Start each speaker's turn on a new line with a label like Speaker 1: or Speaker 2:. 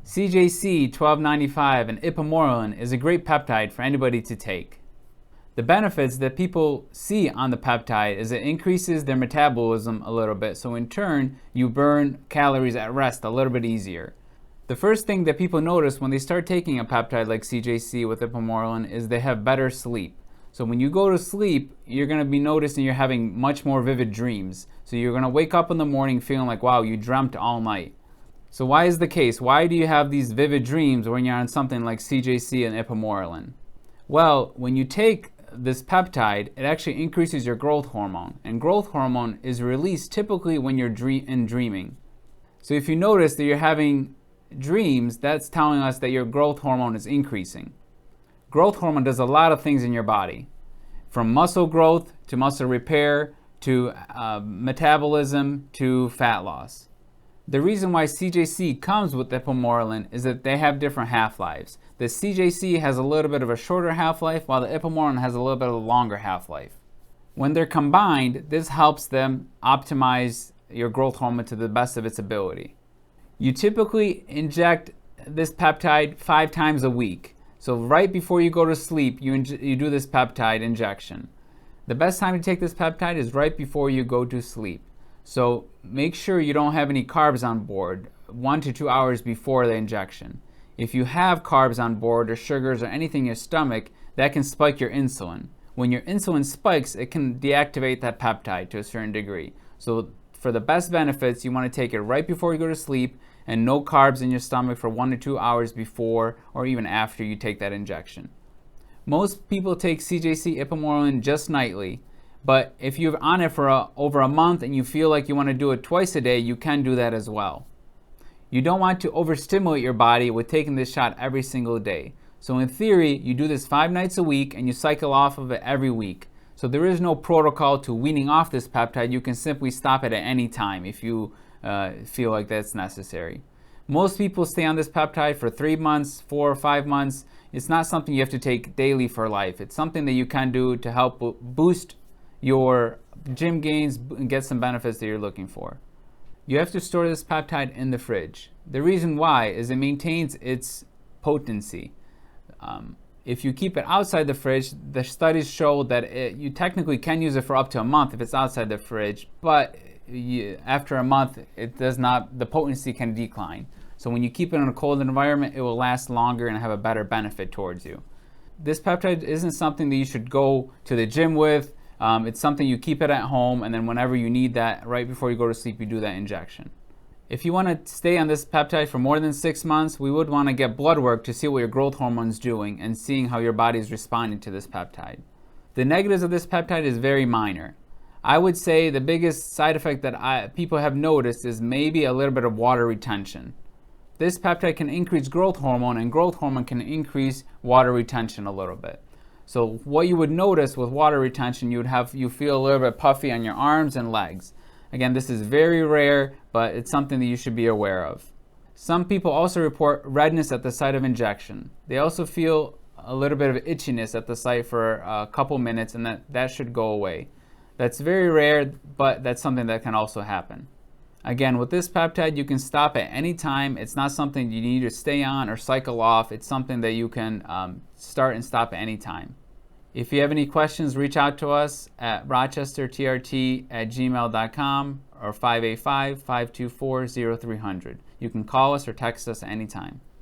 Speaker 1: CJC-1295 and Ipamorelin is a great peptide for anybody to take. The benefits that people see on the peptide is it increases their metabolism a little bit, so in turn you burn calories at rest a little bit easier. The first thing that people notice when they start taking a peptide like CJC with Ipamorelin is they have better sleep. So when you go to sleep, you're going to be noticing you're having much more vivid dreams. So you're going to wake up in the morning feeling like, wow, you dreamt all night. So why is the case? Why do you have these vivid dreams when you're on something like CJC and Ipamorelin? Well, when you take this peptide, it actually increases your growth hormone. And growth hormone is released typically when you're dreaming. So if you notice that you're having dreams, that's telling us that your growth hormone is increasing. Growth hormone does a lot of things in your body, from muscle growth to muscle repair to metabolism to fat loss. The reason why CJC comes with Ipamorelin is that they have different half-lives. The CJC has a little bit of a shorter half-life, while the Ipamorelin has a little bit of a longer half-life. When they're combined, this helps them optimize your growth hormone to the best of its ability. You typically inject this peptide 5 times a week. So right before you go to sleep, you do this peptide injection. The best time to take this peptide is right before you go to sleep. So make sure you don't have any carbs on board 1 to 2 hours before the injection. If you have carbs on board or sugars or anything in your stomach, that can spike your insulin. When your insulin spikes, it can deactivate that peptide to a certain degree. So for the best benefits, you want to take it right before you go to sleep and no carbs in your stomach for 1 to 2 hours before or even after you take that injection. Most people take CJC Ipamorelin just nightly. But if you're on it for over a month and you feel like you want to do it twice a day, you can do that as well. You don't want to overstimulate your body with taking this shot every single day. So in theory, you do this 5 nights a week and you cycle off of it every week. So there is no protocol to weaning off this peptide. You can simply stop it at any time if you feel like that's necessary. Most people stay on this peptide for 3 months, 4 or 5 months. It's not something you have to take daily for life. It's something that you can do to help boost your gym gains and get some benefits that you're looking for. You have to store this peptide in the fridge. The reason why is it maintains its potency. If you keep it outside the fridge, the studies show that you technically can use it for up to a month if it's outside the fridge, but after a month, the potency can decline. So when you keep it in a cold environment, it will last longer and have a better benefit towards you. This peptide isn't something that you should go to the gym with. It's something you keep it at home, and then whenever you need that, right before you go to sleep, you do that injection. If you want to stay on this peptide for more than 6 months, we would want to get blood work to see what your growth hormone is doing and seeing how your body is responding to this peptide. The negatives of this peptide is very minor. I would say the biggest side effect that people have noticed is maybe a little bit of water retention. This peptide can increase growth hormone, and growth hormone can increase water retention a little bit. So what you would notice with water retention, you feel a little bit puffy on your arms and legs. Again, this is very rare, but it's something that you should be aware of. Some people also report redness at the site of injection. They also feel a little bit of itchiness at the site for a couple minutes, and that should go away. That's very rare, but that's something that can also happen. Again, with this peptide, you can stop at any time. It's not something you need to stay on or cycle off. It's something that you can start and stop at any time. If you have any questions, reach out to us at rochesterTRT@gmail.com or 585-524-0300. You can call us or text us at any time.